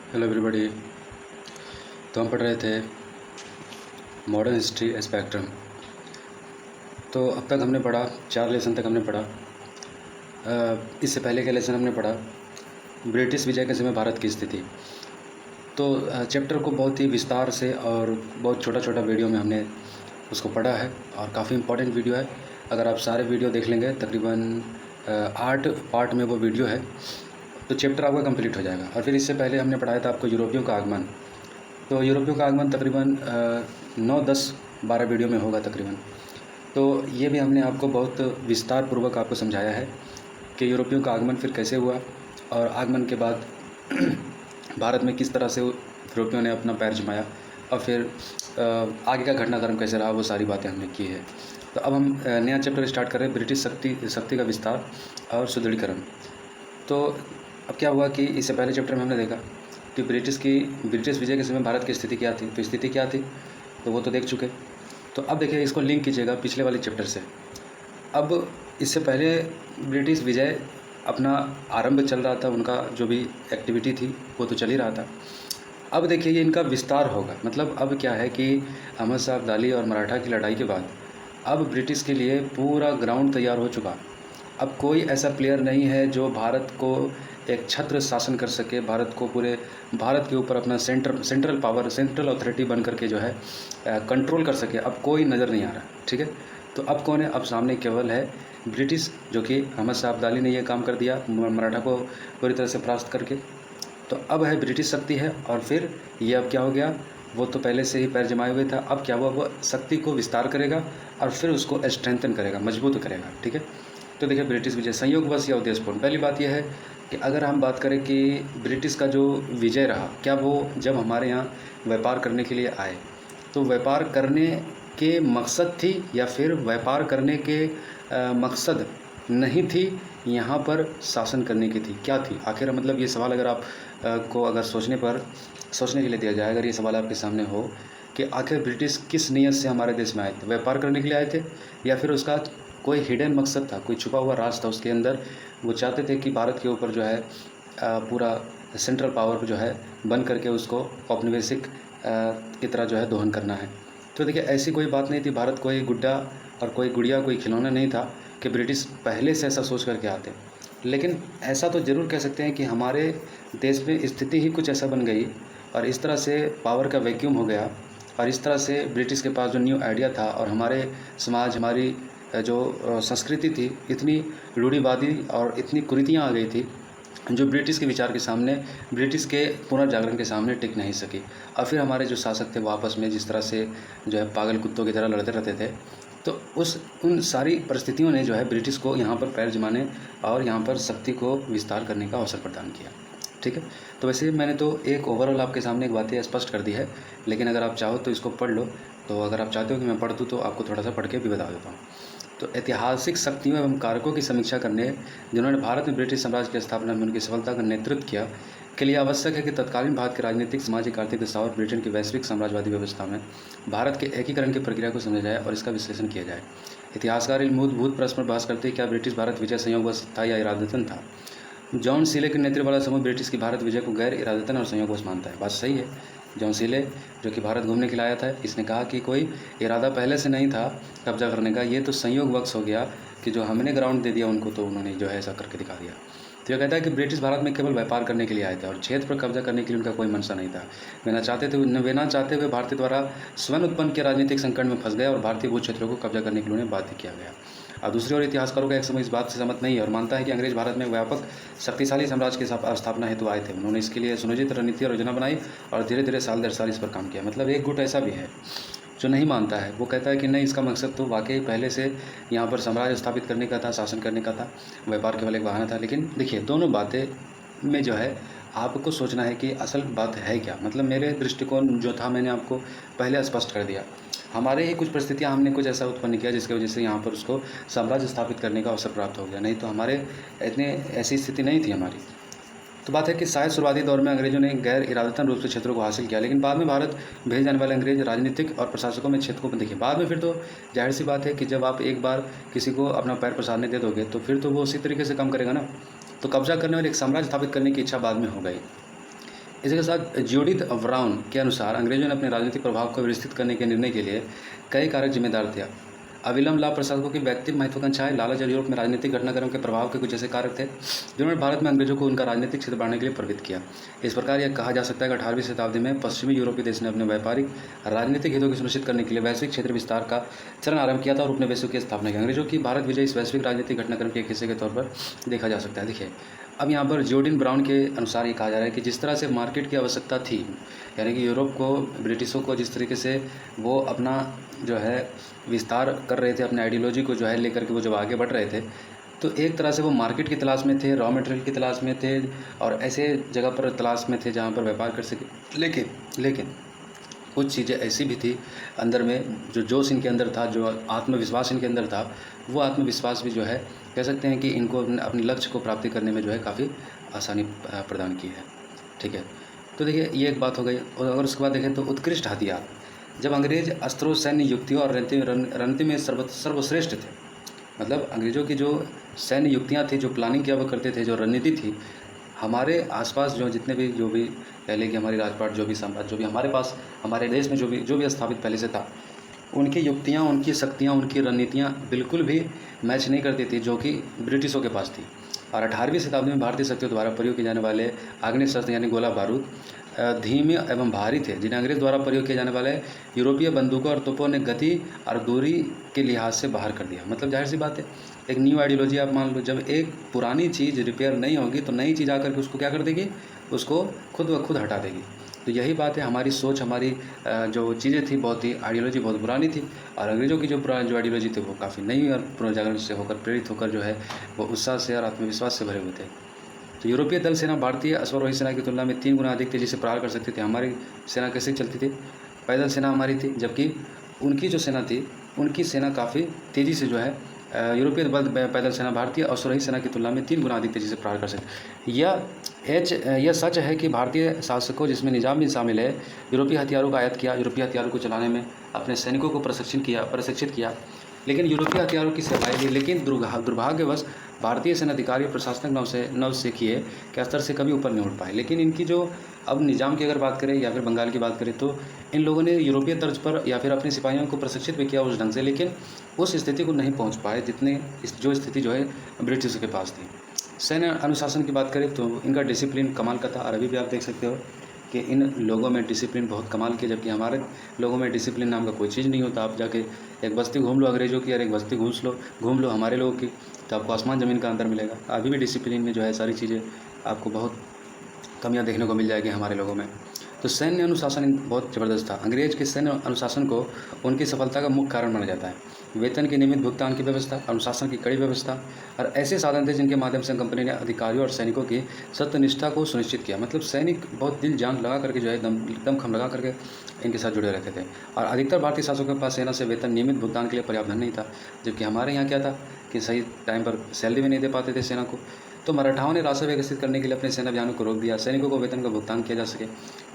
Hello everybody. तो हम पढ़ रहे थे मॉडर्न हिस्ट्री स्पेक्ट्रम। तो अब तक हमने पढ़ा 4 लेसन तक हमने पढ़ा। इससे पहले के लेसन हमने पढ़ा ब्रिटिश विजय के समय भारत की स्थिति। तो चैप्टर को बहुत ही विस्तार से और बहुत छोटा छोटा वीडियो में हमने उसको पढ़ा है और काफ़ी इम्पोर्टेंट वीडियो है। अगर आप सारे वीडियो देख लेंगे, तकरीबन 8 पार्ट में वो वीडियो है, तो चैप्टर आपका कंप्लीट हो जाएगा। और फिर इससे पहले हमने पढ़ाया था आपको यूरोपियों का आगमन। तो यूरोपियों का आगमन तकरीबन 9, 10, 12 वीडियो में होगा तकरीबन। तो ये भी हमने आपको बहुत विस्तार पूर्वक आपको समझाया है कि यूरोपियों का आगमन फिर कैसे हुआ और आगमन के बाद भारत में किस तरह से यूरोपियों ने अपना पैर जमाया और फिर आगे का घटनाक्रम कैसे रहा, वो सारी बातें हमने की है। तो अब हम नया चैप्टर स्टार्ट कर रहे हैं, ब्रिटिश शक्ति का विस्तार और सुदृढ़ीकरण। तो अब क्या हुआ कि इससे पहले चैप्टर में हमने देखा कि ब्रिटिश विजय के समय भारत की स्थिति क्या थी। तो स्थिति क्या थी तो वो तो देख चुके। तो अब देखिए, इसको लिंक कीजिएगा पिछले वाले चैप्टर से। अब इससे पहले ब्रिटिश विजय अपना आरंभ चल रहा था, उनका जो भी एक्टिविटी थी वो तो चल ही रहा था। अब देखिए, ये इनका विस्तार होगा। मतलब अब क्या है कि अहमद शाह अब्दाली और मराठा की लड़ाई के बाद अब ब्रिटिश के लिए पूरा ग्राउंड तैयार हो चुका। अब कोई ऐसा प्लेयर नहीं है जो भारत को एक छत्र शासन कर सके, भारत को पूरे भारत के ऊपर अपना सेंट्रल पावर, सेंट्रल अथॉरिटी बन करके जो है कंट्रोल कर सके। अब कोई नज़र नहीं आ रहा, ठीक है। तो अब कौन है? अब सामने केवल है ब्रिटिश, जो कि अहमद शाह अब्दाली ने ये काम कर दिया मराठा को पूरी तरह से परास्त करके। तो अब है ब्रिटिश शक्ति है। और फिर ये अब क्या हो गया, वो तो पहले से ही पैर जमाए हुए था। अब क्या हुआ, वो शक्ति को विस्तार करेगा और फिर उसको स्ट्रेंथन करेगा, मजबूत करेगा, ठीक है। तो देखिए, ब्रिटिश विजय संयोगवश या उद्देश्यपूर्ण। पहली बात यह है कि अगर हम बात करें कि ब्रिटिश का जो विजय रहा, क्या वो जब हमारे यहाँ व्यापार करने के लिए आए तो व्यापार करने के मकसद थी या फिर व्यापार करने के मकसद नहीं थी, यहाँ पर शासन करने की थी, क्या थी आखिर? मतलब ये सवाल अगर आप को अगर सोचने के लिए दिया जाए, अगर ये सवाल आपके सामने हो कि आखिर ब्रिटिश किस नीयत से हमारे देश में आए थे, व्यापार करने के लिए आए थे या फिर उसका कोई हिडन मकसद था, कोई छुपा हुआ राज था उसके अंदर। वो चाहते थे कि भारत के ऊपर जो है पूरा सेंट्रल पावर जो है बन करके उसको औपनिवेशिक की तरह जो है दोहन करना है। तो देखिए, ऐसी कोई बात नहीं थी। भारत कोई गुड्डा और कोई गुड़िया, कोई खिलौना नहीं था कि ब्रिटिश पहले से ऐसा सोच करके आते। लेकिन ऐसा तो ज़रूर कह सकते हैं कि हमारे देश में स्थिति ही कुछ ऐसा बन गई और इस तरह से पावर का वैक्यूम हो गया और इस तरह से ब्रिटिश के पास जो न्यू आइडिया था और हमारे समाज, हमारी जो संस्कृति थी, इतनी रूढ़िवादी और इतनी कुरीतियाँ आ गई थी जो ब्रिटिश के विचार के सामने, ब्रिटिश के पुनर्जागरण के सामने टिक नहीं सकी। और फिर हमारे जो शासक थे वो आपस में जिस तरह से जो है पागल कुत्तों की तरह लड़ते रहते थे। तो उन सारी परिस्थितियों ने जो है ब्रिटिश को यहाँ पर पैर जमाने और यहाँ पर शक्ति को विस्तार करने का अवसर प्रदान किया, ठीक है। तो वैसे मैंने तो एक ओवरऑल आपके सामने एक बातें स्पष्ट कर दी है, लेकिन अगर आप चाहो तो इसको पढ़ लो। तो अगर आप चाहते हो कि मैं पढ़ दूँ तो आपको थोड़ा सा पढ़ के भी बता देता हूँ। तो ऐतिहासिक शक्तियों एवं कारकों की समीक्षा करने जिन्होंने भारत में ब्रिटिश साम्राज्य की स्थापना में उनकी सफलता का नेतृत्व किया के लिए आवश्यक है कि तत्कालीन भारत के राजनीतिक, सामाजिक, आर्थिक दशा और ब्रिटेन की वैश्विक साम्राज्यवादी व्यवस्था में भारत के एकीकरण की प्रक्रिया को समझा जाए और इसका विश्लेषण किया जाए। इतिहासकार इन मूलभूत प्रश्न पर बहस करते हैं, क्या ब्रिटिश भारत विजय संयोगवश था या इरादतन था। जॉन सीले के नेतृत्व वाला समूह ब्रिटिश की भारत विजय को गैर इरादतन और संयोगवश मानता है। बात सही है। जॉन सीले, जो कि भारत घूमने के लिए आया था, इसने कहा कि कोई इरादा पहले से नहीं था कब्जा करने का, ये तो संयोगवश हो गया कि जो हमने ग्राउंड दे दिया उनको, तो उन्होंने जो है ऐसा करके दिखा दिया। तो यह कहता है कि ब्रिटिश भारत में केवल व्यापार करने के लिए आए थे और क्षेत्र पर कब्जा करने के लिए उनका कोई मंशा नहीं था। वे ना चाहते हुए भारतीय द्वारा स्वयं उत्पन्न के राजनीतिक संकट में फंस गए और भारतीय भू क्षेत्रों को कब्जा करने के लिए उन्हें बाध्य किया गया। और दूसरी ओर इतिहासकारों का एक समय इस बात से सहमत नहीं है और मानता है कि अंग्रेज भारत में व्यापक शक्तिशाली साम्राज्य की स्थापना हेतु आए थे। उन्होंने इसके लिए सुनियोजित रणनीति और योजना बनाई और धीरे धीरे साल दर साल इस पर काम किया। मतलब एक गुट ऐसा भी है जो नहीं मानता है, वो कहता है कि नहीं, इसका मकसद तो वाकई पहले से यहाँ पर साम्राज्य स्थापित करने का था, शासन करने का था, व्यापार केवल एक बहाना था। लेकिन देखिए, दोनों बातें में जो है आपको सोचना है कि असल बात है क्या। मतलब मेरे दृष्टिकोण जो था मैंने आपको पहले स्पष्ट कर दिया। हमारे ही कुछ परिस्थितियाँ हमने कुछ ऐसा उत्पन्न किया जिसकी वजह से यहाँ पर उसको साम्राज्य स्थापित करने का अवसर प्राप्त हो गया, नहीं तो हमारे इतने ऐसी स्थिति नहीं थी हमारी। तो बात है कि शायद शुरुआती दौर में अंग्रेजों ने गैर इरादतन रूप से क्षेत्रों को हासिल किया, लेकिन बाद में भारत भेजे जाने वाले अंग्रेज राजनीतिक और प्रशासकों में क्षेत्र को देखिए बाद में फिर तो जाहिर सी बात है कि जब आप एक बार किसी को अपना पैर पसारने दे दोगे तो फिर तो वो उसी तरीके से काम करेगा ना। तो कब्जा करने वाले एक साम्राज्य स्थापित करने की इच्छा बाद में हो गई। इसी के साथ ज्यूडिथ ब्राउन के अनुसार अंग्रेजों ने अपने राजनीतिक प्रभाव को विस्तृत करने के निर्णय के लिए कई कारक जिम्मेदार थे। अविलंब लाभ प्रशासकों की व्यक्तिगत महत्वाकांक्षाएं, लालच और यूरोप में राजनीतिक घटनाक्रम के प्रभाव के कुछ ऐसे कारक थे जिन्होंने भारत में अंग्रेजों को उनका राजनीतिक क्षेत्र बढ़ाने के लिए प्रेरित किया। इस प्रकार यह कहा जा सकता है कि 18वीं शताब्दी में पश्चिमी यूरोपीय देश ने अपने व्यापारिक राजनीतिक हितों को सुनिश्चित करने के लिए वैश्विक क्षेत्र विस्तार का चरण आरंभ किया था और उपनिवेशों की स्थापना की। अंग्रेजों की भारत विजय इस वैश्विक राजनीतिक घटनाक्रम के एक हिस्से के तौर पर देखा जा सकता है। देखिए, अब यहाँ पर जोर्डन ब्राउन के अनुसार ये कहा जा रहा है कि जिस तरह से मार्केट की आवश्यकता थी, यानी कि यूरोप को, ब्रिटिशों को जिस तरीके से वो अपना जो है विस्तार कर रहे थे, अपने आइडियोलॉजी को जो है लेकर के वो जब आगे बढ़ रहे थे, तो एक तरह से वो मार्केट की तलाश में थे, रॉ मटेरियल की तलाश में थे और ऐसे जगह पर तलाश में थे जहाँ पर व्यापार कर सके। लेकिन कुछ चीज़ें ऐसी भी थी अंदर में, जो जोश इनके अंदर था, जो आत्मविश्वास इनके अंदर था, वो आत्मविश्वास भी जो है कह सकते हैं कि इनको अपने लक्ष्य को प्राप्ति करने में जो है काफ़ी आसानी प्रदान की है। ठीक है, तो देखिए ये एक बात हो गई। और अगर उसके बाद देखें तो उत्कृष्ट हथियार, जब अंग्रेज अस्त्रों, सैन्य युक्तियों और रणनीति में सर्वश्रेष्ठ थे, मतलब अंग्रेज़ों की जो सैन्य युक्तियाँ थी, जो प्लानिंग किया वो करते थे, जो रणनीति थी, हमारे आसपास जो जितने भी जो भी पहले की हमारी राजपाट, जो भी साम्राज्य, जो भी हमारे पास हमारे देश में जो भी स्थापित पहले से था, उनकी युक्तियाँ, उनकी शक्तियाँ, उनकी रणनीतियाँ बिल्कुल भी मैच नहीं करती थी जो कि ब्रिटिशों के पास थी। और 18वीं शताब्दी में भारतीय शक्तियों द्वारा प्रयोग किए जाने वाले आग्नेयास्त्र यानी गोला बारूद धीमे एवं भारी थे, जिन्हें अंग्रेज द्वारा प्रयोग किए जाने वाले यूरोपीय बंदूकों और तोपों ने गति और दूरी के लिहाज से बाहर कर दिया। मतलब जाहिर सी बात है, एक न्यू आइडियोलॉजी आप मान लो, जब एक पुरानी चीज़ रिपेयर नहीं होगी तो नई चीज़ आकर के उसको क्या कर देगी, उसको खुद ब खुद हटा देगी। तो यही बात है, हमारी सोच, हमारी जो चीज़ें थी, बहुत ही आइडियोलॉजी बहुत पुरानी थी और अंग्रेज़ों की जो आइडियोलॉजी थी वो काफ़ी नई और पुनर्जागरण से होकर, प्रेरित होकर जो है वो उत्साह से और आत्मविश्वास से भरे हुए थे। तो यूरोपीय दल सेना भारतीय अश्वारोही सेना की तुलना में 3 गुना अधिक तेज़ी से प्रहार कर सकती थी। हमारी सेना कैसे चलती थी, पैदल सेना हमारी थी, जबकि उनकी जो सेना थी, उनकी सेना काफ़ी तेज़ी से जो है यूरोपीय पैदल सेना भारतीय अश्वारोही सेना की तुलना में 3 गुना अधिक तेज़ी से प्रहार कर सकती। यह सच है कि भारतीय शासकों, जिसमें निज़ाम भी शामिल है, यूरोपीय हथियारों का आयात किया, यूरोपीय हथियारों को चलाने में अपने सैनिकों को प्रशिक्षित किया, लेकिन यूरोपीय हथियारों की सेवाएं दी। लेकिन दुर्भाग्यवश भारतीय सेनाधिकारी प्रशासनिक नौसिखिए के स्तर से कभी ऊपर नहीं उठ पाए। लेकिन इनकी जो अब निज़ाम की अगर बात करें या फिर बंगाल की बात करें, तो इन लोगों ने यूरोपीय तर्ज पर या फिर अपने सिपाहियों को प्रशिक्षित भी किया उस ढंग से, लेकिन उस स्थिति को नहीं पहुँच पाए जो स्थिति जो है ब्रिटिश के पास थी। सैन्य अनुशासन की बात करें तो इनका डिसिप्लिन कमाल का था, और अभी भी आप देख सकते हो कि इन लोगों में डिसिप्लिन बहुत कमाल की, जबकि हमारे लोगों में डिसिप्लिन नाम का कोई चीज़ नहीं होता। आप जाके एक बस्ती घूम लो अंग्रेज़ों की और एक बस्ती घूम लो हमारे लोगों की, तो आपको आसमान ज़मीन का अंतर मिलेगा। अभी भी डिसिप्लिन में जो है सारी चीज़ें आपको बहुत कमियां देखने को मिल जाएगी हमारे लोगों में। तो सैन्य अनुशासन बहुत ज़बरदस्त था। अंग्रेज के सैन्य अनुशासन को उनकी सफलता का मुख्य कारण माना जाता है। वेतन के नियमित भुगतान की व्यवस्था, अनुशासन की कड़ी व्यवस्था और ऐसे साधन थे जिनके माध्यम से कंपनी ने अधिकारियों और सैनिकों की सत्यनिष्ठा को सुनिश्चित किया। मतलब सैनिक बहुत दिल जान लगा करके जो है दम खम लगा करके इनके साथ जुड़े रहते थे। और अधिकतर भारतीय शासकों के पास सेना से वेतन नियमित भुगतान के लिए पर्याप्त धन नहीं था, जबकि हमारे यहाँ क्या था कि सही टाइम पर सैलरी भी नहीं दे पाते थे सेना को। तो मराठाओं ने राजस्व विकसित करने के लिए अपने सेना अभियानों को रोक दिया, सैनिकों को वेतन का भुगतान किया जा सके।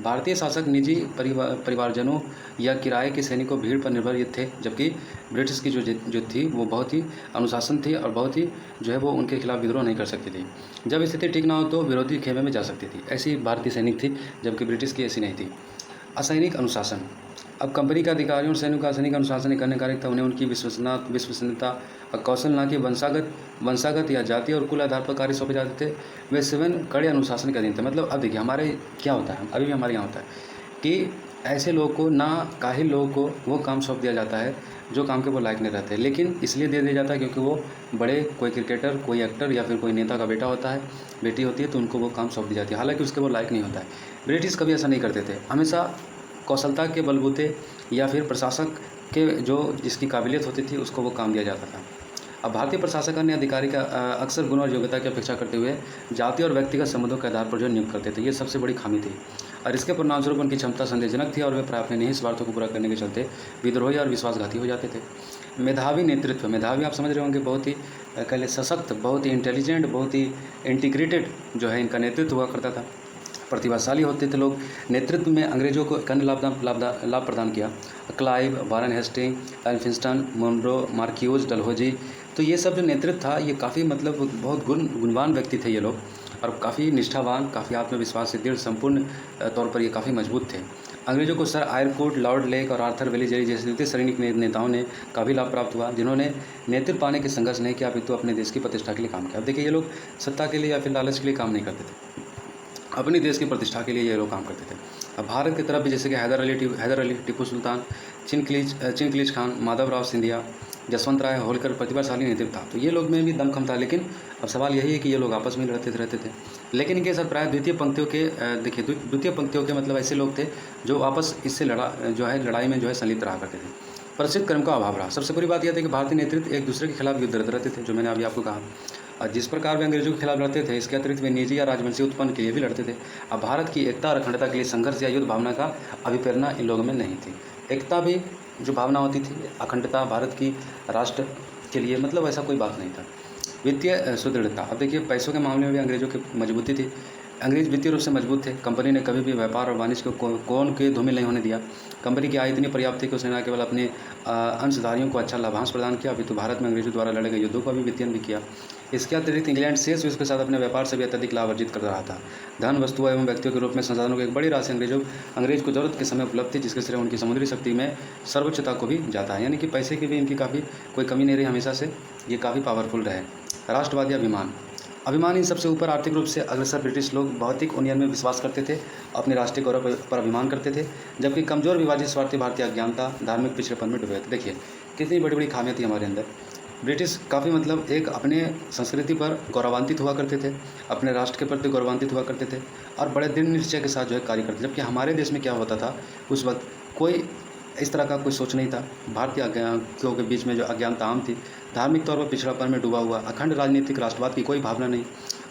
भारतीय शासक निजी परिवारजनों या किराए के सैनिकों भीड़ पर निर्भर थे, जबकि ब्रिटिश की जो थी वो बहुत ही अनुशासन थी और बहुत ही जो है वो उनके खिलाफ विद्रोह नहीं कर सकती थी। जब स्थिति ठीक ना हो तो विरोधी खेमे में जा सकती थी, ऐसी भारतीय सैनिक थी, जबकि ब्रिटिश की ऐसी नहीं थी। असैनिक अनुशासन, अब कंपनी के अधिकारियों और सैनिकों का असैनिक अनुशासन करने का था। उन्हें उनकी विश्वसनीयता और कौशल न कि वंशागत या जाति और कुल आधार पर कार्य सौंपे जाते थे। वे स्वयं कड़े अनुशासन के अधीन थे। मतलब अब देखिए हमारे क्या होता है, अभी भी हमारे यहाँ होता है कि ऐसे लोगों को, ना काहिल लोगों को वो काम सौंप दिया जाता है जो काम के वो लायक नहीं रहते, लेकिन इसलिए दे दिया जाता है क्योंकि वो बड़े, कोई क्रिकेटर, कोई एक्टर या फिर कोई नेता का बेटा होता है, बेटी होती है, तो उनको वो काम सौंप दी जाती है, हालांकि उसके वो लायक नहीं होता है। ब्रिटिश कभी ऐसा नहीं करते थे, हमेशा कौशलता के बलबूते या फिर प्रशासक के जिसकी काबिलियत होती थी उसको वो काम दिया जाता था। अब भारतीय प्रशासक अन्य अधिकारी का अक्सर गुण और योग्यता की अपेक्षा करते हुए जाति और व्यक्तिगत संबंधों के आधार पर जो नियुक्त करते थे, ये सबसे बड़ी खामी थी और इसके परिणामस्वरूप उनकी क्षमता संदेहजनक थी और वे अपने निहित स्वार्थों को पूरा करने के चलते विद्रोही और विश्वासघाती हो जाते थे। मेधावी नेतृत्व, मेधावी आप समझ रहे होंगे, बहुत ही कह लें सशक्त, बहुत ही इंटेलिजेंट, बहुत ही इंटीग्रेटेड जो है इनका नेतृत्व हुआ करता था। प्रतिभाशाली होते थे लोग। नेतृत्व में अंग्रेजों को अन्य लाभ प्रदान किया। Clive, Warren Hastings, Elphinstone, Munro, Marquis, Dalhousie, तो ये सब जो नेतृत्व था ये काफ़ी मतलब बहुत गुणवान व्यक्ति थे ये लोग, और काफ़ी निष्ठावान, काफ़ी आत्मविश्वास से दृढ़ संपूर्ण तौर पर ये काफ़ी मजबूत थे। अंग्रेज़ों को सर आयरकूट, लॉर्ड लेक और आर्थर वेली जैसे द्वितीय श्रेणी के नेताओं ने काफ़ी लाभ प्राप्त हुआ, जिन्होंने नेतृत्व पाने के संघर्ष नहीं किया, अपितु अपने देश की प्रतिष्ठा के लिए काम किया। अब देखिए, ये लोग सत्ता के लिए या फिर लालच के लिए काम नहीं करते थे, अपनी देश की प्रतिष्ठा के लिए ये लोग काम करते थे। अब भारत की तरफ भी जैसे कि हैदर अली, टीपू सुल्तान, चिनकलीज खान, माधवराव सिंधिया, जसवंत राय होलकर प्रतिभाशाली नेतृत्व था। तो ये लोग में भी दमखम था, लेकिन अब सवाल यही है कि ये लोग आपस में रहते थे। लेकिन इनके साथ प्राय द्वितीय पंक्तियों के मतलब ऐसे लोग थे जो आपस इससे लड़ाई में जो है संलिप्त रहा करते थे। प्रशिक्षित कर्म का अभाव रहा। सबसे बुरी बात यह थी कि भारतीय नेतृत्व एक दूसरे के खिलाफ युद्ध रहते थे, जो मैंने अभी आपको कहा। और जिस प्रकार वे अंग्रेजों के खिलाफ लड़ते थे, इसके अतिरिक्त वे निजी या राजवंशीय उत्पन्न के लिए भी लड़ते थे। अब भारत की एकता और अखंडता के लिए संघर्ष या युद्ध भावना का अभिप्रेरणा इन लोगों में नहीं थी। एकता भी जो भावना होती थी, अखंडता भारत की राष्ट्र के लिए, मतलब ऐसा कोई बात नहीं था। वित्तीय सुदृढ़ता। अब देखिए, पैसों के मामले में भी अंग्रेजों की मजबूती थी। अंग्रेज वित्तीय रूप से मजबूत थे। कंपनी ने कभी भी व्यापार और वाणिज्य को कोन के धूमिल नहीं होने दिया। कंपनी की आय इतनी पर्याप्त थी कि उसने न केवल अपने अंशधारियों को अच्छा लाभांश प्रदान किया, अपितु भारत में अंग्रेजों द्वारा लड़े गए युद्धों का भी वित्तीयन भी किया। इसके अतिरिक्त इंग्लैंड शेष विश्व के साथ अपने व्यापार से भी अत्यधिक लाभ अर्जित कर रहा था। धन, वस्तुओं एवं व्यक्तियों के रूप में संसाधनों की एक बड़ी राशि अंग्रेज को जरूरत के समय उपलब्ध थी, जिसके श्रेय उनकी समुद्री शक्ति में सर्वोच्चता को भी जाता है। यानी कि पैसे की भी इनकी काफ़ी कोई कमी नहीं रही, हमेशा से ये काफ़ी पावरफुल रहे। राष्ट्रवादी अभिमान इन सबसे ऊपर आर्थिक रूप से अग्रसर ब्रिटिश लोग भौतिक उन्नयन में विश्वास करते थे, अपने राष्ट्रीय गौरव पर अभिमान करते थे, जबकि कमजोर विभाजित स्वार्थी भारतीय अज्ञानता, धार्मिक पिछड़ेपन में डूबे थे। देखिए कितनी बड़ी बड़ी खामियां थी हमारे अंदर। ब्रिटिश काफ़ी मतलब एक अपने संस्कृति पर गौरवान्वित हुआ करते थे, अपने राष्ट्र के प्रति गौरवान्वित हुआ करते थे, और बड़े दृढ़ निश्चय के साथ जो है कार्य करते थे। जबकि हमारे देश में क्या होता था उस वक्त, कोई इस तरह का कोई सोच नहीं था। भारतीय अज्ञानियों के बीच में जो अज्ञानता आम थी, धार्मिक तौर पर पिछड़ापन में डूबा हुआ, अखंड राजनीतिक राष्ट्रवाद की कोई भावना नहीं।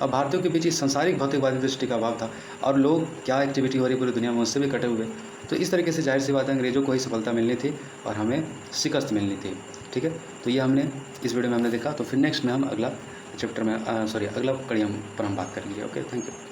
और भारतीयों के बीच इस संसारिक भौतिकवादी दृष्टि का अभाव था, और लोग क्या एक्टिविटी हो रही पूरी दुनिया में उससे भी कटे हुए। तो इस तरीके से जाहिर सी बात है, अंग्रेजों को ही सफलता मिलनी थी और हमें शिकस्त मिलनी थी। ठीक है, तो ये हमने इस वीडियो में हमने देखा। तो फिर नेक्स्ट में हम अगला चैप्टर में अगला कड़ी पर हम बात करेंगे। Okay, thank you.